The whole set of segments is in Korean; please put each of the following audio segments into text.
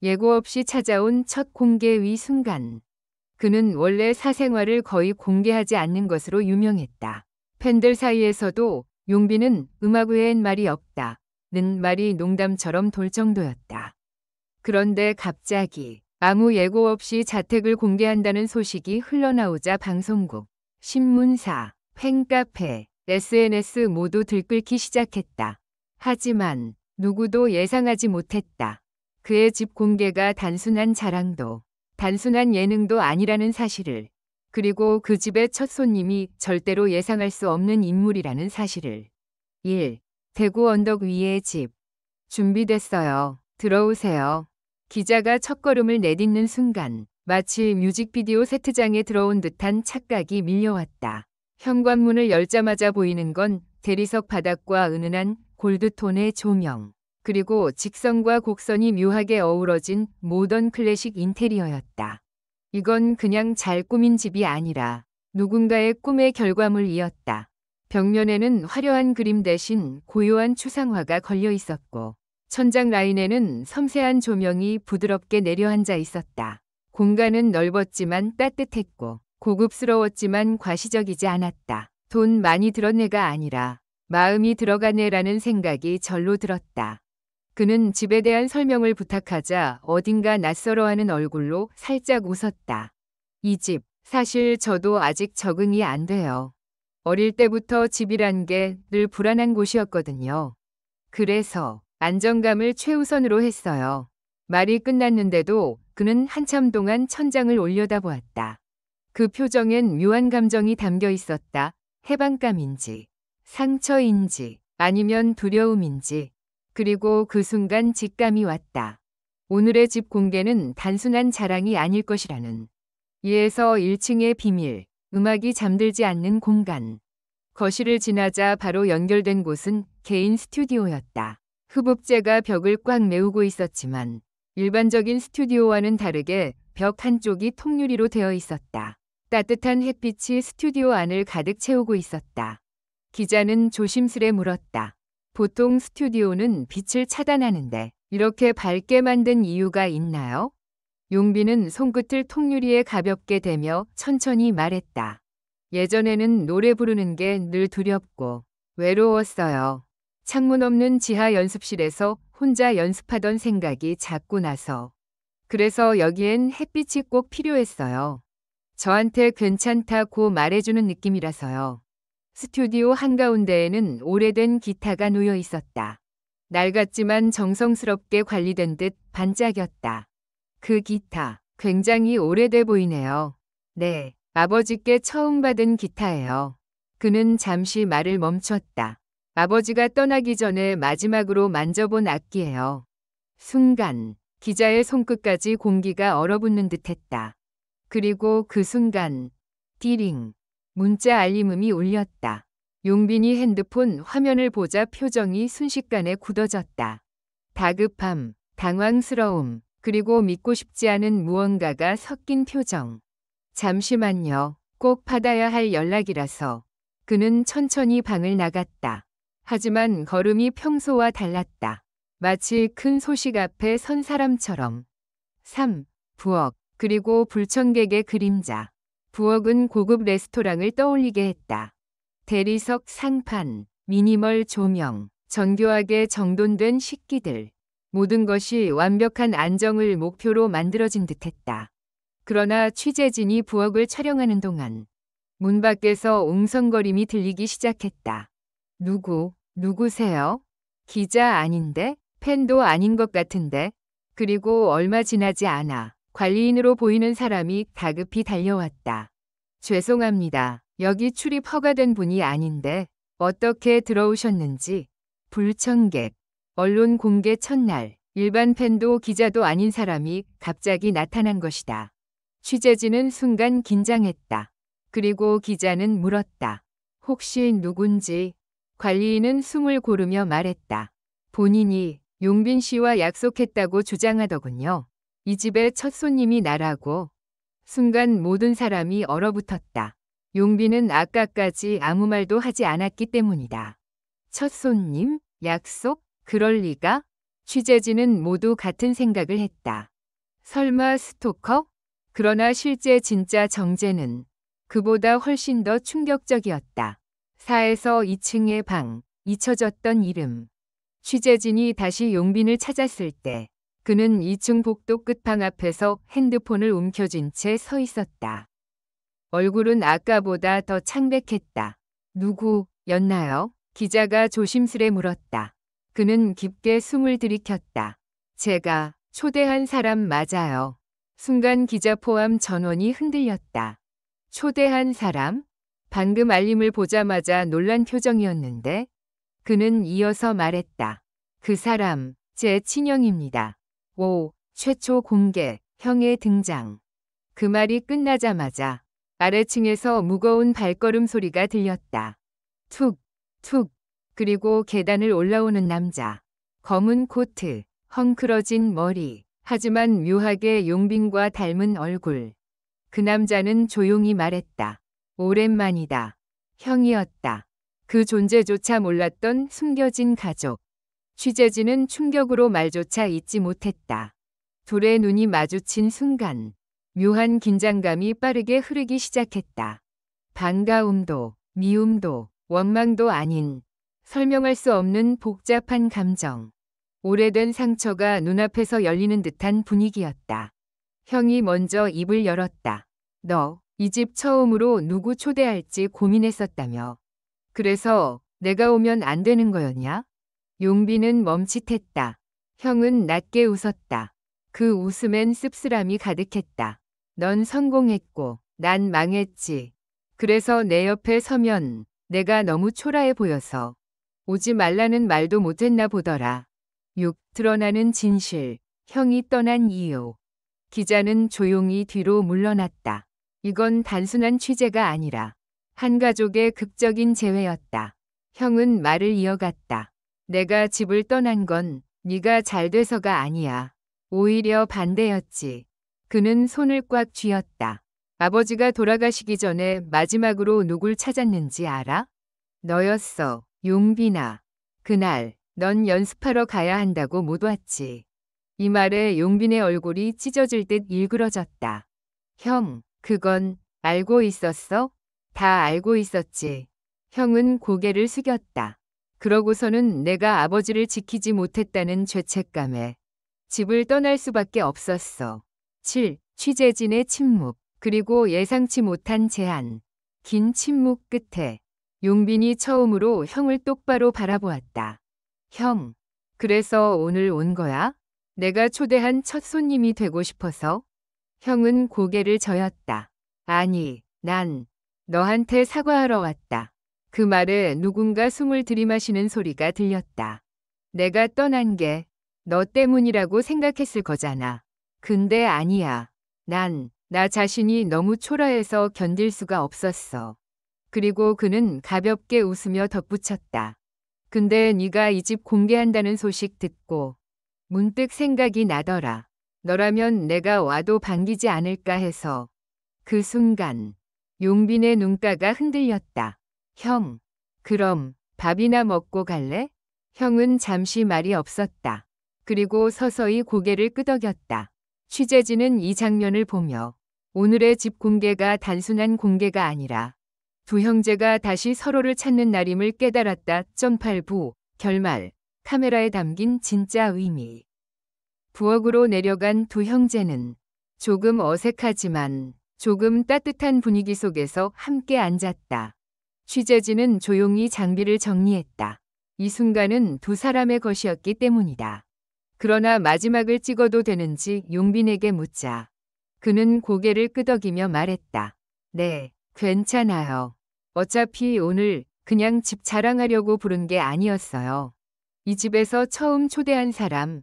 예고 없이 찾아온 첫 공개의 순간. 그는 원래 사생활을 거의 공개하지 않는 것으로 유명했다. 팬들 사이에서도 용빈은 음악 외엔 말이 없다는 말이 농담처럼 돌 정도였다. 그런데 갑자기 아무 예고 없이 자택을 공개한다는 소식이 흘러나오자 방송국, 신문사, 팬카페, SNS 모두 들끓기 시작했다. 하지만 누구도 예상하지 못했다. 그의 집 공개가 단순한 자랑도, 단순한 예능도 아니라는 사실을, 그리고 그 집의 첫 손님이 절대로 예상할 수 없는 인물이라는 사실을. 1. 대구 언덕 위의 집. 준비됐어요. 들어오세요. 기자가 첫걸음을 내딛는 순간 마치 뮤직비디오 세트장에 들어온 듯한 착각이 밀려왔다. 현관문을 열자마자 보이는 건 대리석 바닥과 은은한 골드톤의 조명, 그리고 직선과 곡선이 묘하게 어우러진 모던 클래식 인테리어였다. 이건 그냥 잘 꾸민 집이 아니라 누군가의 꿈의 결과물이었다. 벽면에는 화려한 그림 대신 고요한 추상화가 걸려 있었고, 천장 라인에는 섬세한 조명이 부드럽게 내려앉아 있었다. 공간은 넓었지만 따뜻했고, 고급스러웠지만 과시적이지 않았다. 돈 많이 들었 애가 아니라 마음이 들어간 애라는 생각이 절로 들었다. 그는 집에 대한 설명을 부탁하자 어딘가 낯설어하는 얼굴로 살짝 웃었다. 이 집, 사실 저도 아직 적응이 안 돼요. 어릴 때부터 집이란 게 늘 불안한 곳이었거든요. 그래서 안정감을 최우선으로 했어요. 말이 끝났는데도 그는 한참 동안 천장을 올려다보았다. 그 표정엔 묘한 감정이 담겨 있었다. 해방감인지, 상처인지, 아니면 두려움인지. 그리고 그 순간 직감이 왔다. 오늘의 집 공개는 단순한 자랑이 아닐 것이라는. 이에서 1층의 비밀, 음악이 잠들지 않는 공간. 거실을 지나자 바로 연결된 곳은 개인 스튜디오였다. 흡입재가 벽을 꽉 메우고 있었지만 일반적인 스튜디오와는 다르게 벽 한쪽이 통유리로 되어 있었다. 따뜻한 햇빛이 스튜디오 안을 가득 채우고 있었다. 기자는 조심스레 물었다. 보통 스튜디오는 빛을 차단하는데 이렇게 밝게 만든 이유가 있나요? 용빈은 손끝을 통유리에 가볍게 대며 천천히 말했다. 예전에는 노래 부르는 게 늘 두렵고 외로웠어요. 창문 없는 지하 연습실에서 혼자 연습하던 생각이 자꾸 나서. 그래서 여기엔 햇빛이 꼭 필요했어요. 저한테 괜찮다고 말해주는 느낌이라서요. 스튜디오 한가운데에는 오래된 기타가 놓여 있었다. 낡았지만 정성스럽게 관리된 듯 반짝였다. 그 기타, 굉장히 오래돼 보이네요. 네, 아버지께 처음 받은 기타예요. 그는 잠시 말을 멈췄다. 아버지가 떠나기 전에 마지막으로 만져본 악기예요. 순간, 기자의 손끝까지 공기가 얼어붙는 듯했다. 그리고 그 순간, 디링, 문자 알림음이 울렸다. 용빈이 핸드폰 화면을 보자 표정이 순식간에 굳어졌다. 다급함, 당황스러움, 그리고 믿고 싶지 않은 무언가가 섞인 표정. 잠시만요. 꼭 받아야 할 연락이라서. 그는 천천히 방을 나갔다. 하지만 걸음이 평소와 달랐다. 마치 큰 소식 앞에 선 사람처럼. 3. 부엌, 그리고 불청객의 그림자. 부엌은 고급 레스토랑을 떠올리게 했다. 대리석 상판, 미니멀 조명, 정교하게 정돈된 식기들. 모든 것이 완벽한 안정을 목표로 만들어진 듯했다. 그러나 취재진이 부엌을 촬영하는 동안 문 밖에서 웅성거림이 들리기 시작했다. 누구세요? 기자 아닌데? 팬도 아닌 것 같은데? 그리고 얼마 지나지 않아 관리인으로 보이는 사람이 다급히 달려왔다. 죄송합니다. 여기 출입 허가된 분이 아닌데 어떻게 들어오셨는지. 불청객. 언론 공개 첫날, 일반 팬도 기자도 아닌 사람이 갑자기 나타난 것이다. 취재진은 순간 긴장했다. 그리고 기자는 물었다. 혹시 누군지? 관리인은 숨을 고르며 말했다. 본인이 용빈 씨와 약속했다고 주장하더군요. 이 집의 첫 손님이 나라고. 순간 모든 사람이 얼어붙었다. 용빈은 아까까지 아무 말도 하지 않았기 때문이다. 첫 손님? 약속? 그럴 리가? 취재진은 모두 같은 생각을 했다. 설마 스토커? 그러나 실제 진짜 정제는 그보다 훨씬 더 충격적이었다. 4에서 2층의 방, 잊혀졌던 이름. 취재진이 다시 용빈을 찾았을 때 그는 2층 복도 끝방 앞에서 핸드폰을 움켜쥔 채 서 있었다. 얼굴은 아까보다 더 창백했다. 누구였나요? 기자가 조심스레 물었다. 그는 깊게 숨을 들이켰다. 제가 초대한 사람 맞아요. 순간 기자 포함 전원이 흔들렸다. 초대한 사람? 방금 알림을 보자마자 놀란 표정이었는데 그는 이어서 말했다. 그 사람, 제 친형입니다. 오, 최초 공개, 형의 등장. 그 말이 끝나자마자 아래층에서 무거운 발걸음 소리가 들렸다. 툭, 툭. 그리고 계단을 올라오는 남자. 검은 코트, 헝클어진 머리. 하지만 묘하게 용빈과 닮은 얼굴. 그 남자는 조용히 말했다. 오랜만이다. 형이었다. 그 존재조차 몰랐던 숨겨진 가족. 취재진은 충격으로 말조차 잇지 못했다. 둘의 눈이 마주친 순간 묘한 긴장감이 빠르게 흐르기 시작했다. 반가움도, 미움도, 원망도 아닌 설명할 수 없는 복잡한 감정. 오래된 상처가 눈앞에서 열리는 듯한 분위기였다. 형이 먼저 입을 열었다. 너, 이 집 처음으로 누구 초대할지 고민했었다며. 그래서 내가 오면 안 되는 거였냐? 용빈은 멈칫했다. 형은 낮게 웃었다. 그 웃음엔 씁쓸함이 가득했다. 넌 성공했고 난 망했지. 그래서 내 옆에 서면 내가 너무 초라해 보여서 오지 말라는 말도 못했나 보더라. 6. 드러나는 진실. 형이 떠난 이유. 기자는 조용히 뒤로 물러났다. 이건 단순한 취재가 아니라 한 가족의 극적인 재회였다. 형은 말을 이어갔다. 내가 집을 떠난 건 네가 잘 돼서가 아니야. 오히려 반대였지. 그는 손을 꽉 쥐었다. 아버지가 돌아가시기 전에 마지막으로 누굴 찾았는지 알아? 너였어, 용빈아. 그날 넌 연습하러 가야 한다고 못 왔지. 이 말에 용빈의 얼굴이 찢어질 듯 일그러졌다. 형, 그건 알고 있었어? 다 알고 있었지. 형은 고개를 숙였다. 그러고서는 내가 아버지를 지키지 못했다는 죄책감에 집을 떠날 수밖에 없었어. 7. 취재진의 침묵, 그리고 예상치 못한 제안. 긴 침묵 끝에 용빈이 처음으로 형을 똑바로 바라보았다. 형, 그래서 오늘 온 거야? 내가 초대한 첫 손님이 되고 싶어서? 형은 고개를 저었다. 아니, 난 너한테 사과하러 왔다. 그 말에 누군가 숨을 들이마시는 소리가 들렸다. 내가 떠난 게 너 때문이라고 생각했을 거잖아. 근데 아니야. 나 자신이 너무 초라해서 견딜 수가 없었어. 그리고 그는 가볍게 웃으며 덧붙였다. 근데 네가 이 집 공개한다는 소식 듣고 문득 생각이 나더라. 너라면 내가 와도 반기지 않을까 해서. 그 순간 용빈의 눈가가 흔들렸다. 형, 그럼 밥이나 먹고 갈래? 형은 잠시 말이 없었다. 그리고 서서히 고개를 끄덕였다. 취재진은 이 장면을 보며 오늘의 집 공개가 단순한 공개가 아니라 두 형제가 다시 서로를 찾는 날임을 깨달았다. 8부 결말. 카메라에 담긴 진짜 의미. 부엌으로 내려간 두 형제는 조금 어색하지만 조금 따뜻한 분위기 속에서 함께 앉았다. 취재진은 조용히 장비를 정리했다. 이 순간은 두 사람의 것이었기 때문이다. 그러나 마지막을 찍어도 되는지 용빈에게 묻자 그는 고개를 끄덕이며 말했다. 네, 괜찮아요. 어차피 오늘 그냥 집 자랑하려고 부른 게 아니었어요. 이 집에서 처음 초대한 사람,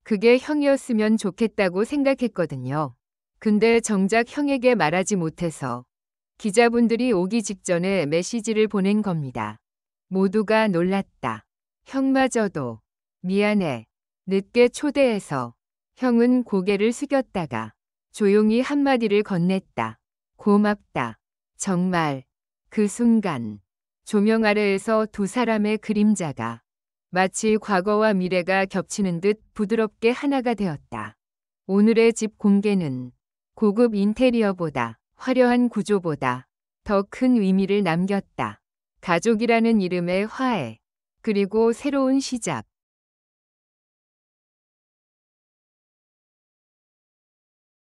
그게 형이었으면 좋겠다고 생각했거든요. 근데 정작 형에게 말하지 못해서 기자분들이 오기 직전에 메시지를 보낸 겁니다. 모두가 놀랐다. 형마저도. 미안해. 늦게 초대해서. 형은 고개를 숙였다가 조용히 한마디를 건넸다. 고맙다. 정말. 그 순간 조명 아래에서 두 사람의 그림자가 마치 과거와 미래가 겹치는 듯 부드럽게 하나가 되었다. 오늘의 집 공개는 고급 인테리어보다 화려한 구조보다 더 큰 의미를 남겼다. 가족이라는 이름의 화해, 그리고 새로운 시작.